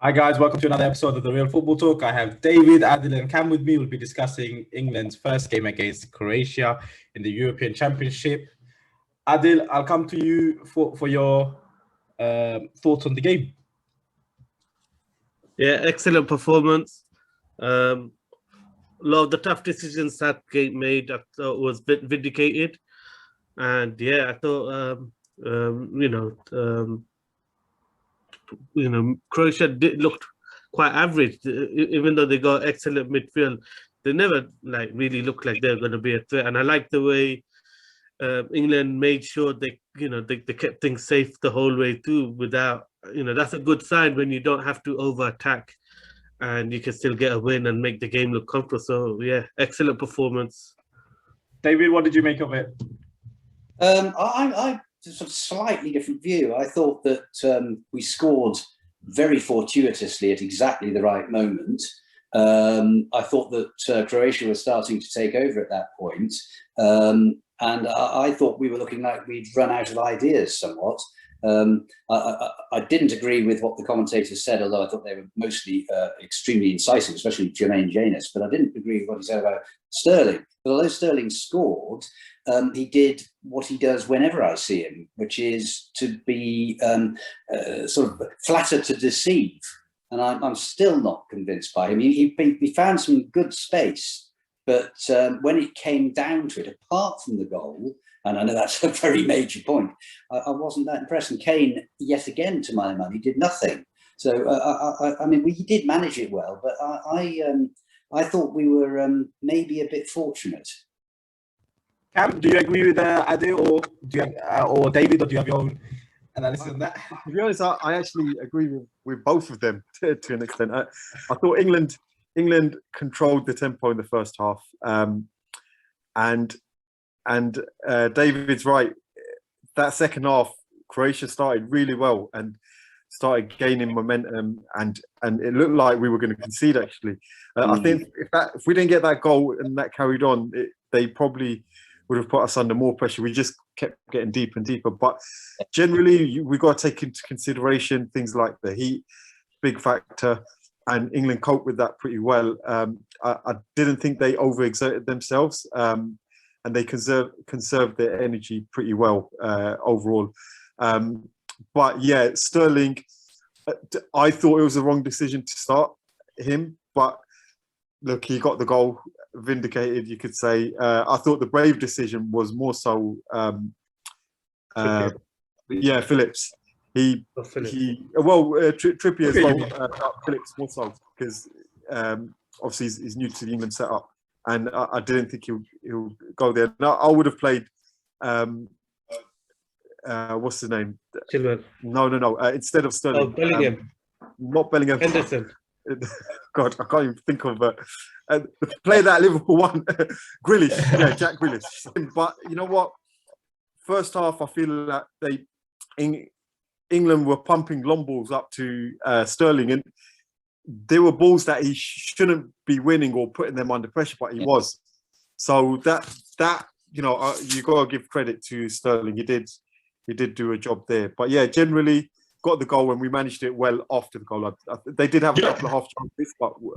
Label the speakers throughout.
Speaker 1: Hi guys, welcome to another episode of the Real Football Talk. I have David, Adil, and Cam with me. We'll be discussing England's first game against Croatia in the European Championship. Adil, I'll come to you for your thoughts on the game.
Speaker 2: Yeah, excellent performance. A lot of the tough decisions Southgate made, I thought, was vindicated. And yeah, I thought, Croatia looked quite average, even though they got excellent midfield. They never really looked like they were going to be a threat. And I like the way England made sure they kept things safe the whole way through. Without, that's a good sign when you don't have to over attack and you can still get a win and make the game look comfortable. So yeah, excellent performance.
Speaker 1: David, what did you make of it?
Speaker 3: I sort of slightly different view. I thought that we scored very fortuitously at exactly the right moment. I thought that Croatia was starting to take over at that point. And I thought we were looking like we'd run out of ideas somewhat. I didn't agree with what the commentators said, although I thought they were mostly extremely incisive, especially Jermaine Janus. But I didn't agree with what he said about Sterling. But although Sterling scored, he did what he does whenever I see him, which is to be sort of flatter to deceive. And I'm still not convinced by him. He found some good space, but when it came down to it, apart from the goal, and I know that's a very major point, I wasn't that impressed. And Kane, yet again, to my money, did nothing. So, I mean, we did manage it well, but I thought we were maybe a bit fortunate.
Speaker 1: Cam, do you agree with Adil or David, or do you have your own analysis on that?
Speaker 4: To be honest, I actually agree with both of them to an extent. I thought England controlled the tempo in the first half, and David's right. That second half, Croatia started really well and started gaining momentum, and it looked like we were going to concede. Actually, I think if we didn't get that goal and that carried on, they probably would have put us under more pressure. We just kept getting deeper and deeper. But generally, we've got to take into consideration things like the heat, big factor, and England coped with that pretty well. I didn't think they overexerted themselves, and they conserved their energy pretty well overall. But yeah, Sterling, I thought it was the wrong decision to start him, but look, he got the goal, vindicated, you could say. I thought the brave decision was more so, Phillips. Trippier as well. Phillips more so because obviously he's new to the England setup, and I didn't think he'll go there. Now I would have played. What's his name?
Speaker 2: Chilwell.
Speaker 4: No. Instead of Sterling.
Speaker 2: Oh, Bellingham.
Speaker 4: Not Bellingham.
Speaker 2: Henderson.
Speaker 4: God, I can't even think of the player that Liverpool won. Grealish. Yeah, Jack Grealish. But you know what? First half, I feel that England were pumping long balls up to Sterling, and they were balls that he shouldn't be winning or putting them under pressure, but he was. So that you got to give credit to Sterling. He did do a job there. But yeah, generally got the goal and we managed it well after the goal. They did have a couple of half chances, but we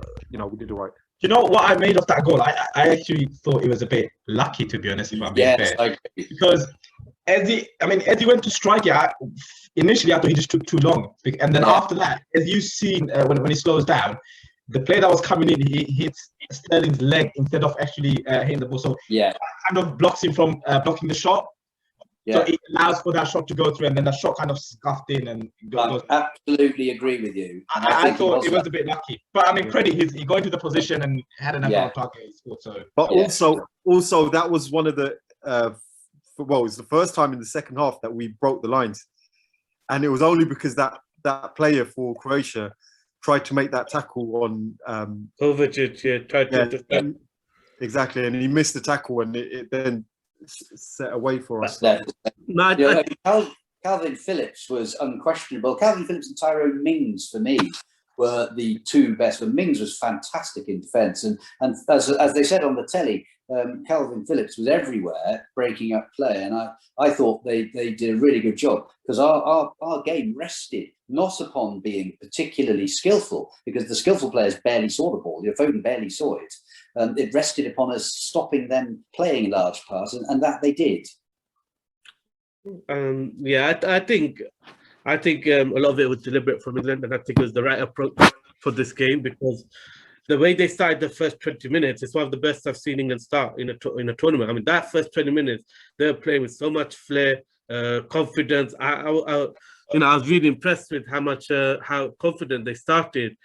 Speaker 4: did all right.
Speaker 1: You know what I made of that goal? I actually thought it was a bit lucky, to be honest, if I'm being fair. Because as he went to strike it, initially I thought he just took too long. And then after that, as you've seen when he slows down, the player that was coming in, he hits Sterling's leg instead of actually hitting the ball. So that kind of blocks him from blocking the shot. Yeah. So it allows for that shot to go through, and then the shot kind of scuffed in and goes.
Speaker 3: I absolutely agree with you.
Speaker 1: I thought it was a bit lucky, but I mean, credit he got into the position and had an target. He scored. So,
Speaker 4: but also that was one of the it was the first time in the second half that we broke the lines, and it was only because that player for Croatia tried to make that tackle on
Speaker 2: Kovacic.
Speaker 4: Exactly, and he missed the tackle, and it then set away for us.
Speaker 3: Calvin Phillips was unquestionable. Calvin Phillips and Tyrone Mings, for me, were the two best. But Mings was fantastic in defence, and as they said on the telly, Calvin Phillips was everywhere breaking up play, and I thought they did a really good job because our game rested not upon being particularly skillful, because the skillful players barely saw the ball. Your Foden barely saw it. It rested upon us stopping them playing large parts, and that they did.
Speaker 2: Yeah, I think a lot of it was deliberate from England, and I think it was the right approach for this game, because the way they started the first 20 minutes, it's one of the best I've seen England start in a tournament. I mean, that first 20 minutes, they were playing with so much flair, confidence. I was really impressed with how confident they started,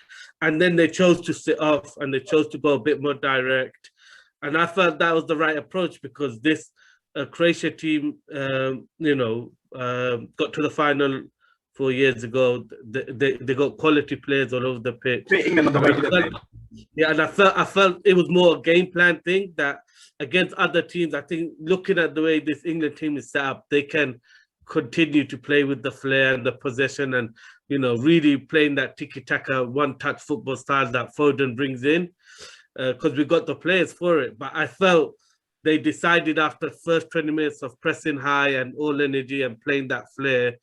Speaker 2: and then they chose to sit off and they chose to go a bit more direct, and I felt that was the right approach, because this Croatia team, got to the final 4 years ago. They got quality players all over the pitch. And I felt it was more a game plan thing, that against other teams, I think looking at the way this England team is set up, they can continue to play with the flair and the possession, and really playing that tiki-taka, one-touch football style that Foden brings in, because we got the players for it. But I felt they decided after the first 20 minutes of pressing high and all energy and playing that flair,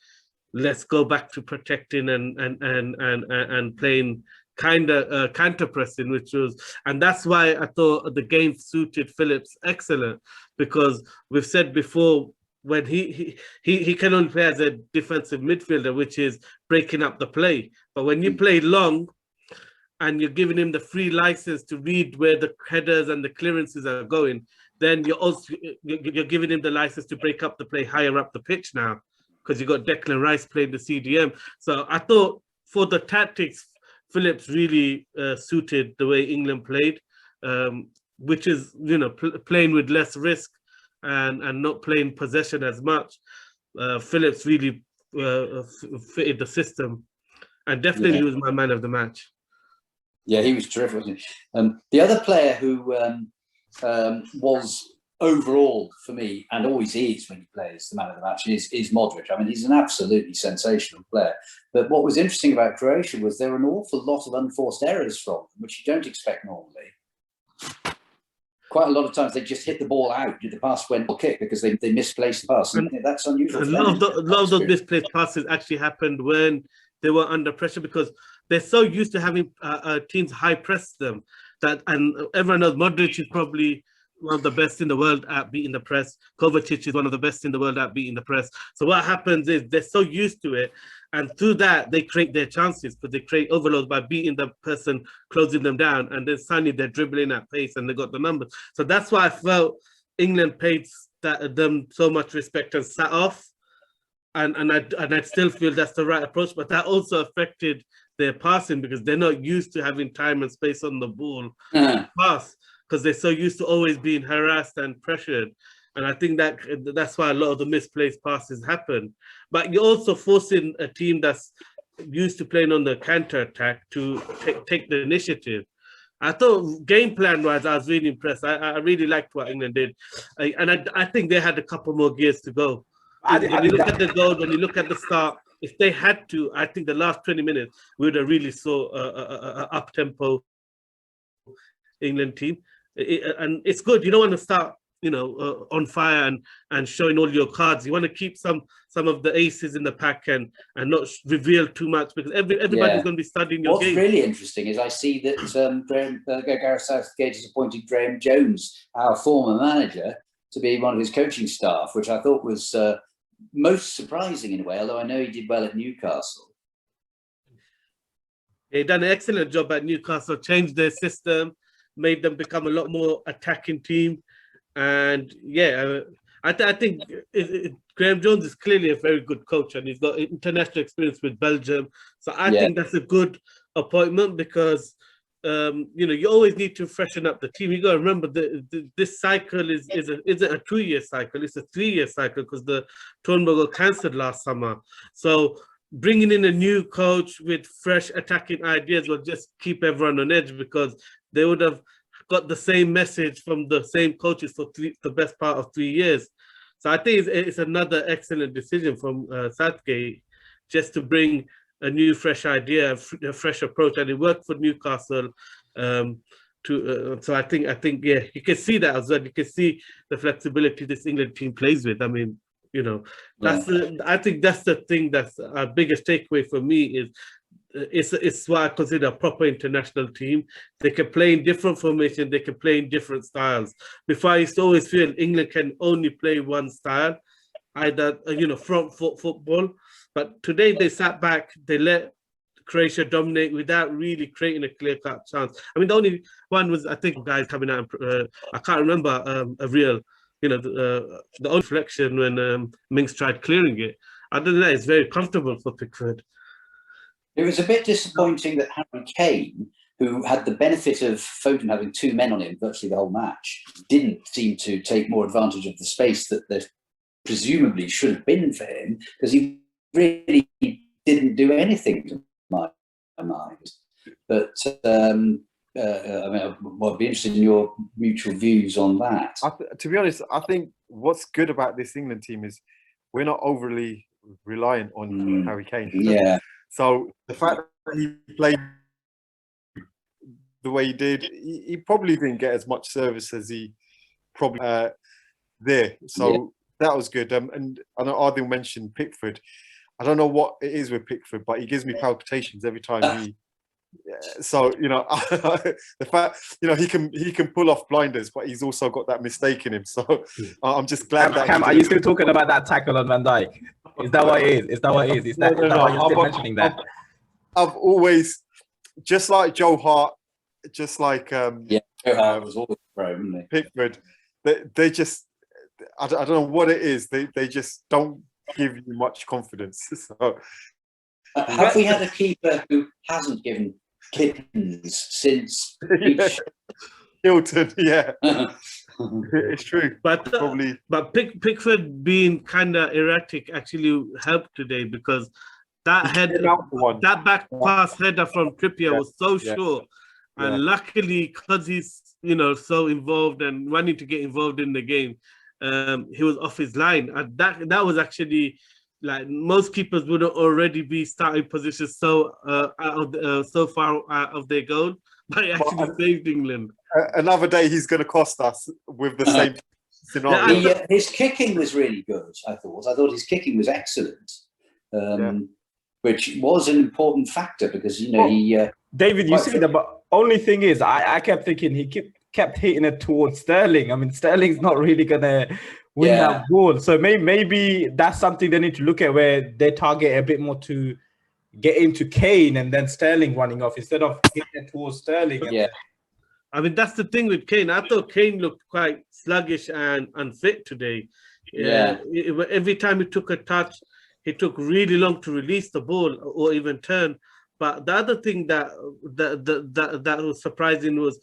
Speaker 2: let's go back to protecting and playing kind of counter pressing, and that's why I thought the game suited Phillips excellent, because we've said before, when he can only play as a defensive midfielder, which is breaking up the play. But when you play long and you're giving him the free license to read where the headers and the clearances are going, then you're giving him the license to break up the play higher up the pitch now, because you got Declan Rice playing the CDM. So I thought for the tactics, Phillips really suited the way England played, which is playing with less risk and not playing possession as much. Phillips really fitted the system, and definitely he was my man of the match.
Speaker 3: Yeah, he was terrific, wasn't he? The other player who was overall for me, and always is when he plays the man of the match, is Modric. I mean, he's an absolutely sensational player. But what was interesting about Croatia was there were an awful lot of unforced errors from them, which you don't expect normally. Quite a lot of times they just hit the ball out, the pass went or kick, because they misplaced the pass. And that's unusual. A lot
Speaker 2: of those misplaced passes actually happened when they were under pressure, because they're so used to having teams high press them, and everyone knows Modric is probably one of the best in the world at beating the press. Kovacic is one of the best in the world at beating the press. So what happens is they're so used to it, and through that they create their chances, because they create overloads by beating the person, closing them down, and then suddenly they're dribbling at pace and they got the numbers. So that's why I felt England paid them so much respect and sat off, and I still feel that's the right approach. But that also affected their passing, because they're not used to having time and space on the ball to pass, because they're so used to always being harassed and pressured. And I think that's why a lot of the misplaced passes happen. But you're also forcing a team that's used to playing on the counter-attack to take the initiative. I thought game plan-wise, I was really impressed. I really liked what England did. I think they had a couple more gears to go. When you look at the goal, when you look at the start, if they had to, I think the last 20 minutes, we would have really saw a up-tempo England team. And it's good. You don't want to start, on fire and showing all your cards. You want to keep some of the aces in the pack and not reveal too much, because everybody's going to be studying your game.
Speaker 3: What's really interesting is I see that Gareth Southgate has appointed Graham Jones, our former manager, to be one of his coaching staff, which I thought was most surprising in a way, although I know he did well at Newcastle.
Speaker 2: He done an excellent job at Newcastle, changed their system, made them become a lot more attacking team. And I think Graham Jones is clearly a very good coach, and he's got international experience with Belgium. So I think that's a good appointment, because you always need to freshen up the team. You got to remember this cycle isn't a 2-year cycle; it's a 3-year cycle, because the tournament got cancelled last summer. So bringing in a new coach with fresh attacking ideas will just keep everyone on edge, because they would have got the same message from the same coaches for the best part of 3 years. So I think it's another excellent decision from Southgate, just to bring a new, fresh idea, a fresh approach, and it worked for Newcastle. So I think you can see that as well. You can see the flexibility this England team plays with. I mean, That's I think that's the thing that's our biggest takeaway for me is it's what I consider a proper international team. They can play in different formations, they can play in different styles. Before, I used to always feel England can only play one style, either front foot football. But today they sat back, they let Croatia dominate without really creating a clear-cut chance. I mean, the only one was, I think, guys coming out. I can't remember a real, the only reflection when Mings tried clearing it. Other than that, it's very comfortable for Pickford.
Speaker 3: It was a bit disappointing that Harry Kane, who had the benefit of Foden having two men on him virtually the whole match, didn't seem to take more advantage of the space that there presumably should have been for him, because he really didn't do anything to my mind. But I mean, I'd be interested in your mutual views on that.
Speaker 4: To be honest, I think what's good about this England team is we're not overly reliant on Harry Kane.
Speaker 3: Yeah.
Speaker 4: So the fact that he played the way he did, he probably didn't get as much service as he probably there. So that was good. And I know Adil mentioned Pickford. I don't know what it is with Pickford, but he gives me palpitations every time he. So the fact he can pull off blinders, but he's also got that mistake in him. So I'm just glad that.
Speaker 5: Cam, are you still talking about that tackle on Van Dijk? Is that what it is? Is that what it is? Is that why you're still mentioning that?
Speaker 4: I've always, just like Joe Hart, just like
Speaker 3: Joe Hart was always pro, wasn't he?
Speaker 4: Pickford, they just, I don't know what it is. They just don't give you much confidence. So
Speaker 3: have we had a keeper who hasn't given kittens since
Speaker 4: Hilton? Yeah. It's true,
Speaker 2: but
Speaker 4: probably.
Speaker 2: But Pickford being kind of erratic actually helped today, because that that back pass header from Trippier was so short, and luckily, because he's so involved and wanting to get involved in the game, he was off his line, and that was actually, like, most keepers would already be starting positions so far out of their goal. But he actually saved England.
Speaker 4: Another day he's going to cost us with the same scenario.
Speaker 3: His kicking was really good, I thought. I thought his kicking was excellent, which was an important factor because,
Speaker 5: David, you say that, but only thing is, I kept thinking he kept hitting it towards Sterling. I mean, Sterling's not really going to win that ball. So maybe that's something they need to look at, where they target a bit more to get into Kane and then Sterling running off instead of hitting it towards Sterling.
Speaker 2: I mean, that's the thing with Kane. I thought Kane looked quite sluggish and unfit today. Every time he took a touch, he took really long to release the ball or even turn. But the other thing that was surprising was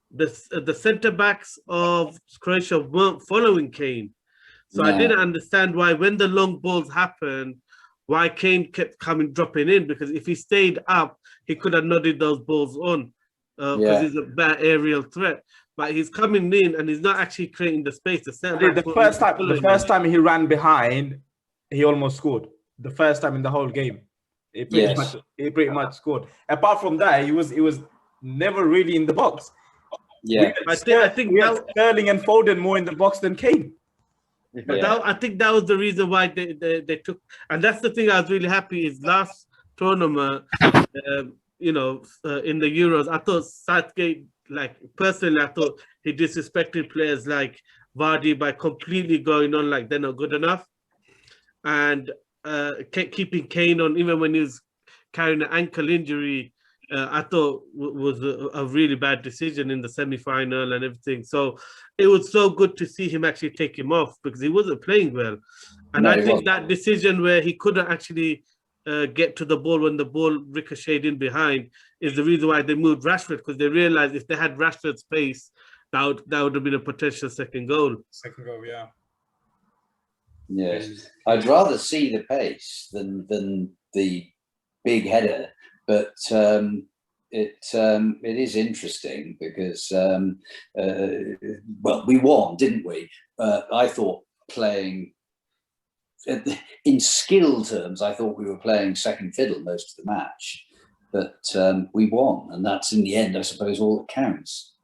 Speaker 2: the centre backs of Croatia weren't following Kane. So I didn't understand why, when the long balls happened, why Kane kept dropping in, because if he stayed up, he could have nodded those balls on, because he's a bad aerial threat. But he's coming in and he's not actually creating the space.
Speaker 5: The first time he ran behind, he almost scored. The first time in the whole game, he pretty much scored. Apart from that, he was never really in the box.
Speaker 2: I think
Speaker 5: Sterling and Foden more in the box than Kane.
Speaker 2: But I think that was the reason why they took, and that's the thing I was really happy is last tournament, in the Euros, I thought Southgate, like, personally, I thought he disrespected players like Vardy by completely going on like they're not good enough, and keeping Kane on even when he was carrying an ankle injury. I thought was a really bad decision in the semi-final and everything. So it was so good to see him actually take him off, because he wasn't playing well. And I think that decision where he couldn't actually get to the ball when the ball ricocheted in behind is the reason why they moved Rashford, because they realized if they had Rashford's pace, that would have been a potential second goal.
Speaker 3: Yes, I'd rather see the pace than the big header. But it is interesting because, we won, didn't we? I thought playing, in skill terms, I thought we were playing second fiddle most of the match. But we won, and that's, in the end, I suppose, all that counts.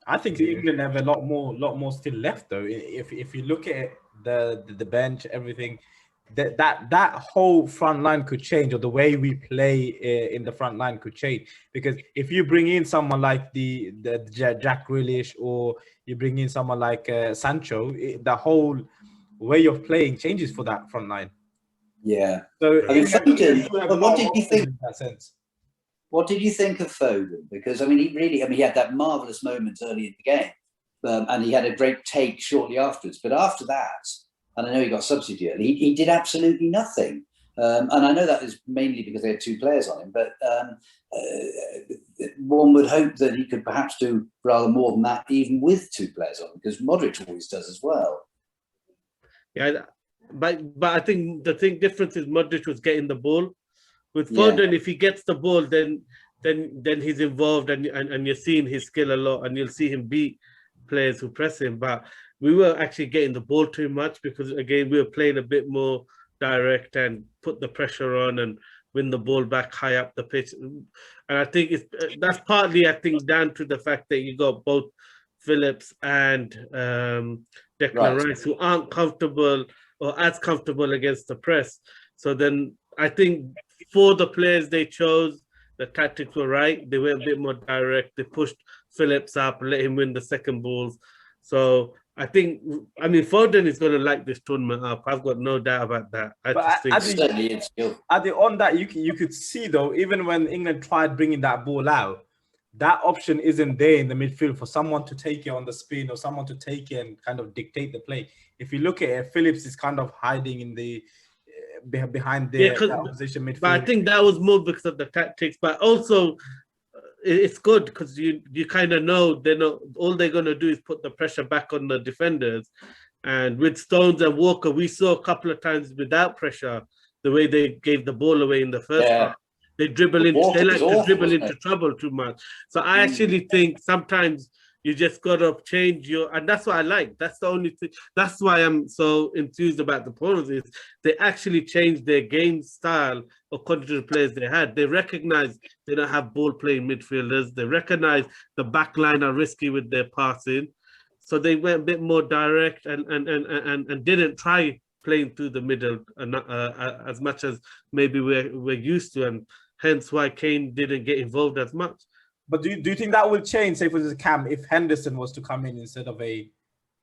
Speaker 5: I think England have a lot more still left, though. If you look at it, the bench, everything, that whole front line could change, or the way we play in the front line could change. Because if you bring in someone like the Jack Grealish, or you bring in someone like Sancho, the whole way of playing changes for that front line.
Speaker 3: Yeah.
Speaker 5: So
Speaker 3: I mean, Foden, but what did you think?
Speaker 5: In that sense?
Speaker 3: What did you think of Foden? Because I mean, he had that marvelous moment early in the game, and he had a great take shortly afterwards. But after that, and I know he got substituted, he did absolutely nothing. And I know that is mainly because they had two players on him. But one would hope that he could perhaps do rather more than that, even with two players on him, because Modric always does as well.
Speaker 2: Yeah, but I think the difference is Modric was getting the ball. With Foden, if he gets the ball, then he's involved, and you're seeing his skill a lot, and you'll see him beat players who press him. But we were actually getting the ball too much, because again we were playing a bit more direct and put the pressure on and win the ball back high up the pitch. And I think that's partly, I think, down to the fact that you got both Phillips and Declan Rice, who aren't comfortable or as comfortable against the press. So then I think for the players they chose, the tactics were right. They were a bit more direct. They pushed Phillips up, let him win the second balls. So I think, I mean, Foden is going to light this tournament up. I've got no doubt about that.
Speaker 5: On that, you could see, though, even when England tried bringing that ball out, that option isn't there in the midfield for someone to take it on the spin, or someone to take it and kind of dictate the play. If you look at it, Phillips is kind of hiding in the behind the opposition midfield.
Speaker 2: But I think that was more because of the tactics, but also it's good because you kind of know all they're going to do is put the pressure back on the defenders. And with Stones and Walker, we saw a couple of times without pressure the way they gave the ball away in the first half. They dribble into, they like to dribble into trouble too much. So I actually think sometimes you just got to change and that's what I like. That's the only thing. That's why I'm so enthused about the Poles, is they actually changed their game style according to the players they had. They recognize they don't have ball playing midfielders. They recognize the back line are risky with their passing. So they went a bit more direct and didn't try playing through the middle as much as maybe we're used to, and hence why Kane didn't get involved as much.
Speaker 5: But do you think that will change, say, for the Cam, if Henderson was to come in instead of a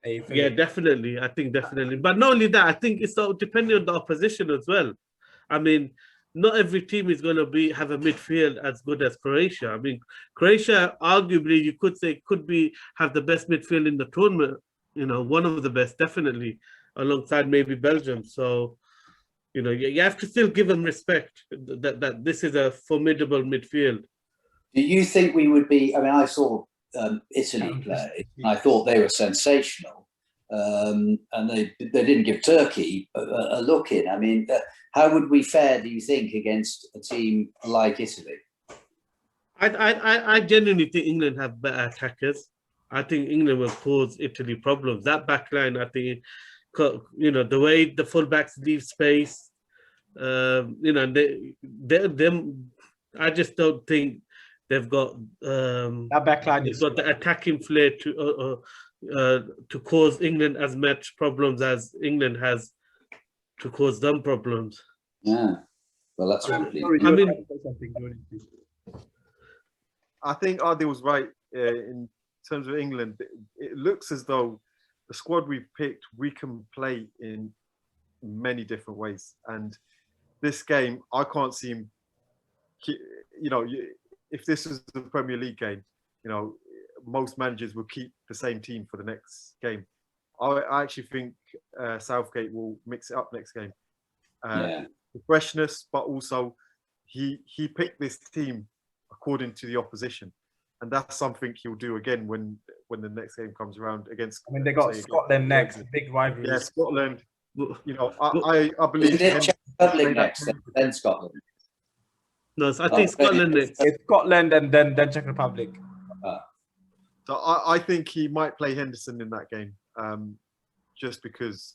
Speaker 2: yeah, definitely. I think definitely. But not only that, I think it's depending on the opposition as well. I mean, not every team is going to have a midfield as good as Croatia. I mean, Croatia, arguably, you could say, have the best midfield in the tournament. You know, one of the best, definitely, alongside maybe Belgium. So, you know, you have to still give them respect that this is a formidable midfield.
Speaker 3: Do you think we would be? I mean, I saw Italy play. I thought they were sensational, and they didn't give Turkey a look in. I mean, how would we fare, do you think, against a team like Italy?
Speaker 2: I genuinely think England have better attackers. I think England will cause Italy problems. That backline, I think, you know, the way the fullbacks leave space, you know, I just don't think they've got
Speaker 5: that backline.
Speaker 2: They've got the attacking flair to cause England as much problems as England has to cause them problems.
Speaker 3: Yeah, well, that's
Speaker 2: really. I mean,
Speaker 4: I think Adil was right in terms of England. It looks as though the squad we've picked, we can play in many different ways. And this game, I can't see him. You know, if this is the Premier League game, you know, most managers will keep the same team for the next game. I actually think Southgate will mix it up next game. The freshness, but also he picked this team according to the opposition, and that's something he'll do again when the next game comes around against.
Speaker 5: I mean, they got Scotland next, big rivalry.
Speaker 4: Yeah, Scotland. You know, I believe.
Speaker 3: Czech Republic next, then Scotland.
Speaker 2: No, I think Scotland next.
Speaker 5: It's Scotland and then Czech Republic.
Speaker 4: So I think he might play Henderson in that game, just because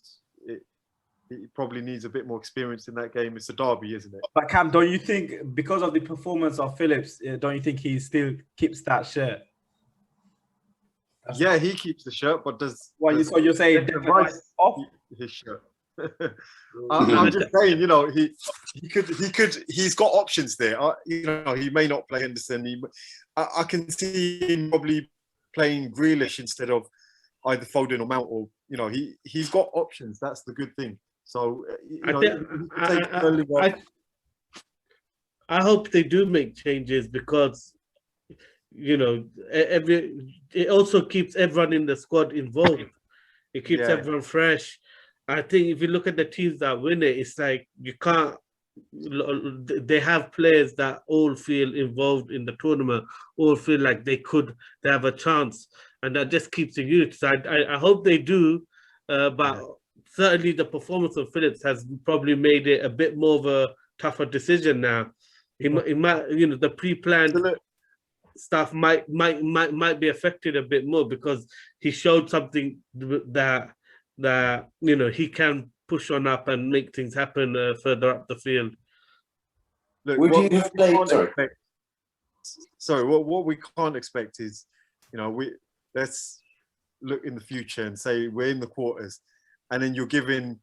Speaker 4: he probably needs a bit more experience in that game. It's a derby, isn't it?
Speaker 5: But Cam, don't you think, because of the performance of Phillips, don't you think he still keeps that shirt?
Speaker 4: Yeah, he keeps the shirt, but does...
Speaker 5: Well, so you're saying
Speaker 4: Rice off? his shirt. I'm just saying, you know, he's got options there. You know, he may not play Henderson. I can see him probably playing Grealish instead of either Foden or Mount, or you know, he's got options. That's the good thing. So
Speaker 2: I hope they do make changes, because you know, it also keeps everyone in the squad involved. It keeps everyone fresh. I think if you look at the teams that win it, it's like you can't. They have players that all feel involved in the tournament, all feel like they have a chance, and that just keeps the youth. So I hope they do, but certainly the performance of Phillips has probably made it a bit more of a tougher decision now. He might, you know, the pre-planned stuff might be affected a bit more, because he showed something that you know, he can push on up and make things happen further up the field.
Speaker 4: Look, what we can't expect is, you know, let's look in the future and say we're in the quarters, and then you're giving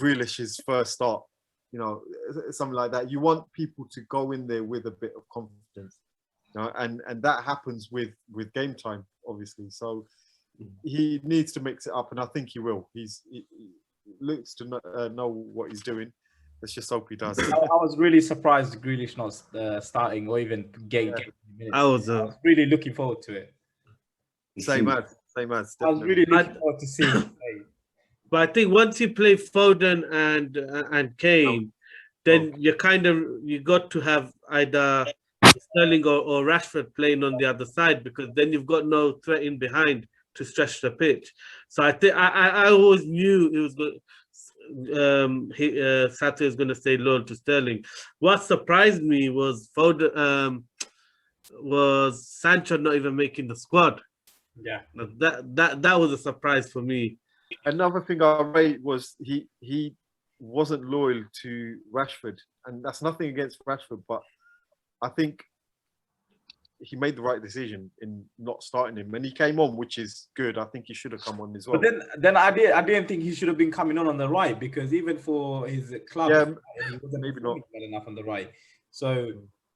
Speaker 4: Grealish his first start, you know, something like that. You want people to go in there with a bit of confidence, you know, and that happens with game time, obviously. So he needs to mix it up, and I think he will. He looks to know what he's doing. Let's just hope he does.
Speaker 5: I was really surprised Grealish not starting or even getting minutes.
Speaker 2: I was
Speaker 5: really looking forward to it.
Speaker 4: Same as.
Speaker 5: I was really looking forward to seeing it.
Speaker 2: But I think once you play Foden and Kane, then you got to have either Sterling or Rashford playing on the other side, because then you've got no threat in behind to stretch the pitch. So I think I always knew it was good. Southgate was going to stay loyal to Sterling. What surprised me was was Sancho not even making the squad.
Speaker 5: Yeah,
Speaker 2: that was a surprise for me.
Speaker 4: Another thing I rate was he wasn't loyal to Rashford, and that's nothing against Rashford, but I think he made the right decision in not starting him, and he came on, which is good. I think he should have come on as well.
Speaker 5: But then I didn't think he should have been coming on the right, because even for his club, he wasn't maybe not well enough on the right. So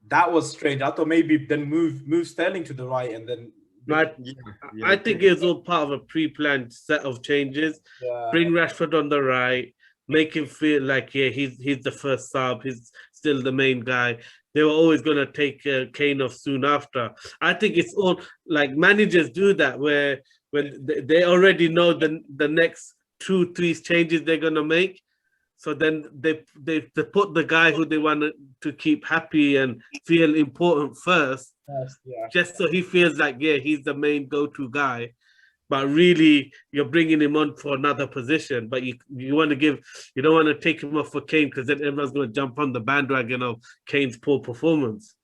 Speaker 5: that was strange. I thought maybe then move Sterling to the right, and then.
Speaker 2: I think it's all part of a pre-planned set of changes. Yeah. Bring Rashford on the right, make him feel like he's the first sub, he's still the main guy. They were always going to take Kane off soon after. I think it's all like managers do that, where when they already know the next 2-3 changes they're going to make. So then they put the guy who they want to keep happy and feel important first, just so he feels like, he's the main go-to guy. But really, you're bringing him on for another position. But you don't want to take him off for Kane, because then everyone's going to jump on the bandwagon of Kane's poor performance.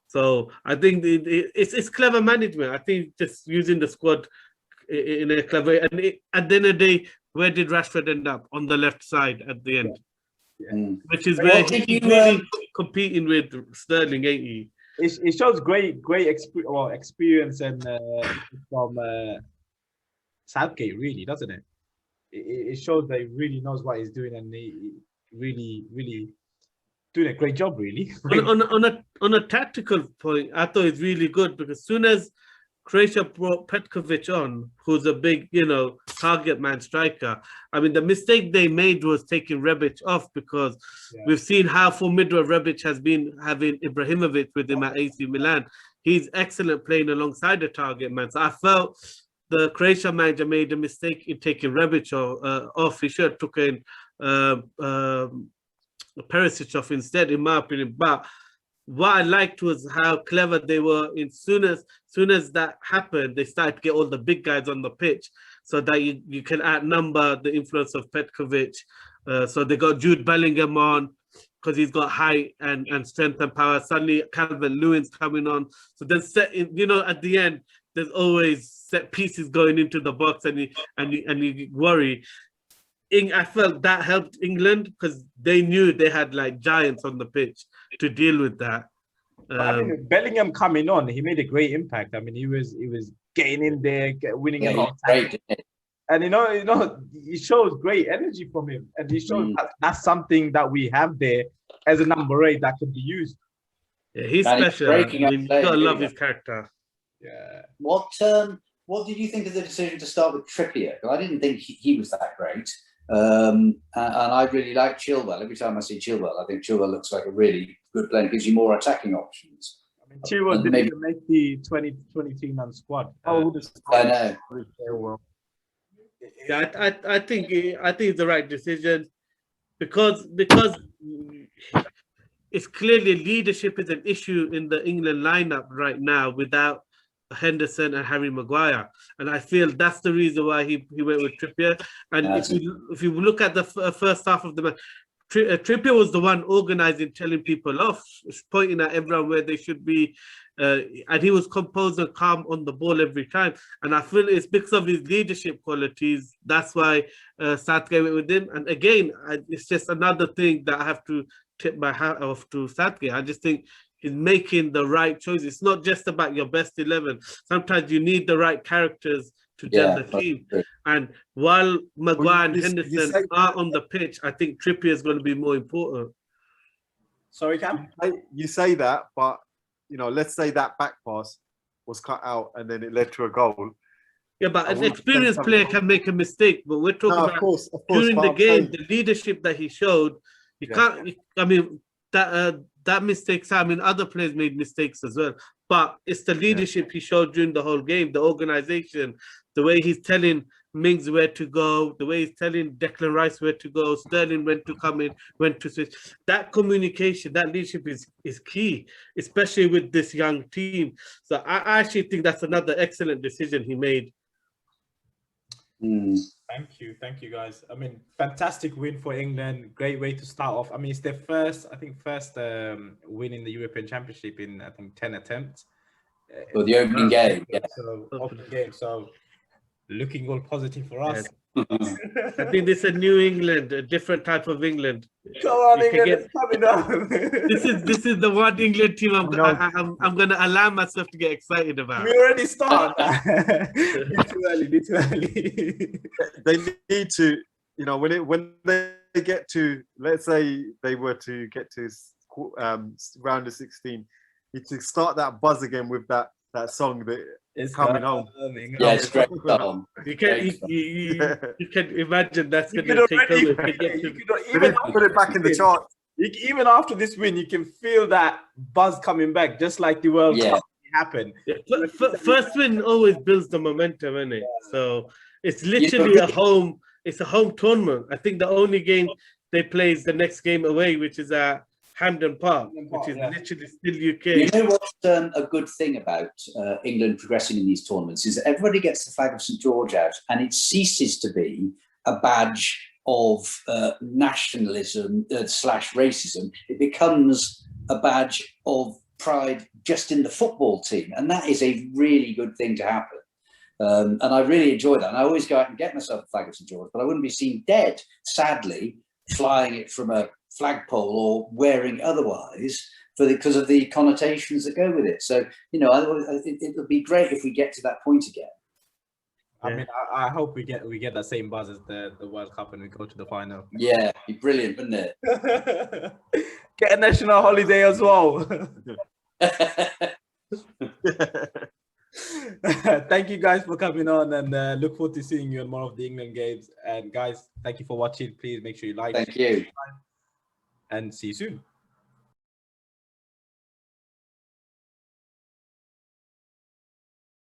Speaker 2: So I think it's clever management. I think just using the squad in a clever way. And at the end of the day, where did Rashford end up? On the left side at the end. Which is where he's really competing with Sterling, ain't he?
Speaker 5: It shows great experience and from Southgate, really, doesn't it? It shows that he really knows what he's doing, and he really doing a great job, really.
Speaker 2: on a tactical point, I thought it's really good, because as soon as Croatia brought Petkovic on, who's a big, target man striker. I mean, the mistake they made was taking Rebic off, because we've seen how formidable Rebic has been, having Ibrahimovic with him at AC Milan. He's excellent playing alongside the target man. So I felt the Croatia manager made a mistake in taking Rebic off. He should have taken Perisic off instead, in my opinion. But what I liked was how clever they were. Soon as that happened, they started to get all the big guys on the pitch, so that you can outnumber the influence of Petkovic. So they got Jude Bellingham on, because he's got height and strength and power. Suddenly Calvert-Lewin's coming on. So then at the end, there's always set pieces going into the box, and you worry. I felt that helped England, because they knew they had like giants on the pitch to deal with that.
Speaker 5: Bellingham coming on, he made a great impact. I mean, he was getting in there, winning a lot of time. And he shows great energy from him, and he shows that's something that we have there as a number 8 that can be used.
Speaker 2: Yeah, he's special. You gotta love his character.
Speaker 5: Yeah.
Speaker 3: What did you think of the decision to start with Trippier? Because I didn't think he was that great. And I really like Chilwell. Every time I see Chilwell, I think Chilwell looks like a really good player. Gives you more attacking options.
Speaker 5: I mean, Chilwell didn't even make the 2023-man squad.
Speaker 3: I know.
Speaker 2: Yeah, I think it's the right decision because it's clearly leadership is an issue in the England lineup right now without Henderson and Harry Maguire, and I feel that's the reason why he went with Trippier. And if you look at the first half of the match, Trippier was the one organizing, telling people off, pointing at everyone where they should be, and he was composed and calm on the ball every time. And I feel it's because of his leadership qualities. That's why Southgate went with him. And again, it's just another thing that I have to tip my hat off to Southgate. I just think he's making the right choice. It's not just about your best 11. Sometimes you need the right characters to gel the team. And while Maguire and Henderson are on the pitch, I think Trippier is going to be more important.
Speaker 5: Sorry, Cam?
Speaker 4: You say that, but let's say that back pass was cut out and then it led to a goal.
Speaker 2: Yeah, but an experienced player can make a mistake. But we're talking about during the game, the leadership that he showed. You can't. I mean, that mistakes. I mean, other players made mistakes as well. But it's the leadership he showed during the whole game, the organization, the way he's telling Mings where to go, the way he's telling Declan Rice where to go, Sterling when to come in, when to switch. That communication, that leadership is key, especially with this young team. So I actually think that's another excellent decision he made.
Speaker 5: Thank you guys. I mean, fantastic win for England. Great way to start off. I mean, it's their first win in the European Championship in 10 attempts.
Speaker 3: For the opening game.
Speaker 5: So looking all positive for us.
Speaker 2: I think this is a new England, a different type of England.
Speaker 5: Come on, England, it's coming up.
Speaker 2: This is the one England team I'm going to allow myself to get excited about.
Speaker 5: We already started. Too early.
Speaker 4: They need to, when they get to, let's say they were to get to round of 16, you to start that buzz again with that song that is coming home.
Speaker 3: Yeah, it's great.
Speaker 2: You can imagine that's going to take over.
Speaker 4: Even put it back in the chart.
Speaker 5: Even after this win, you can feel that buzz coming back, just like the World Cup happened.
Speaker 2: Yeah. First win always builds the momentum, isn't it? So it's literally a home tournament. I think the only game they play is the next game away, which is at Hampden Park, which is literally still UK.
Speaker 3: You know what's a good thing about England progressing in these tournaments is that everybody gets the flag of St George out and it ceases to be a badge of nationalism / racism. It becomes a badge of pride just in the football team. And that is a really good thing to happen. And I really enjoy that. And I always go out and get myself a flag of St George, but I wouldn't be seen dead, sadly, flying it from a flagpole or wearing otherwise because of the connotations that go with it. So, it would be great if we get to that point again.
Speaker 5: I mean, I hope we get that same buzz as the World Cup and we go to the final.
Speaker 3: Yeah, be brilliant, wouldn't it?
Speaker 5: Get a national holiday as well. Thank you guys for coming on, and look forward to seeing you on more of the England games. And guys, thank you for watching. Please make sure you like.
Speaker 3: Thank you.
Speaker 5: And see you soon.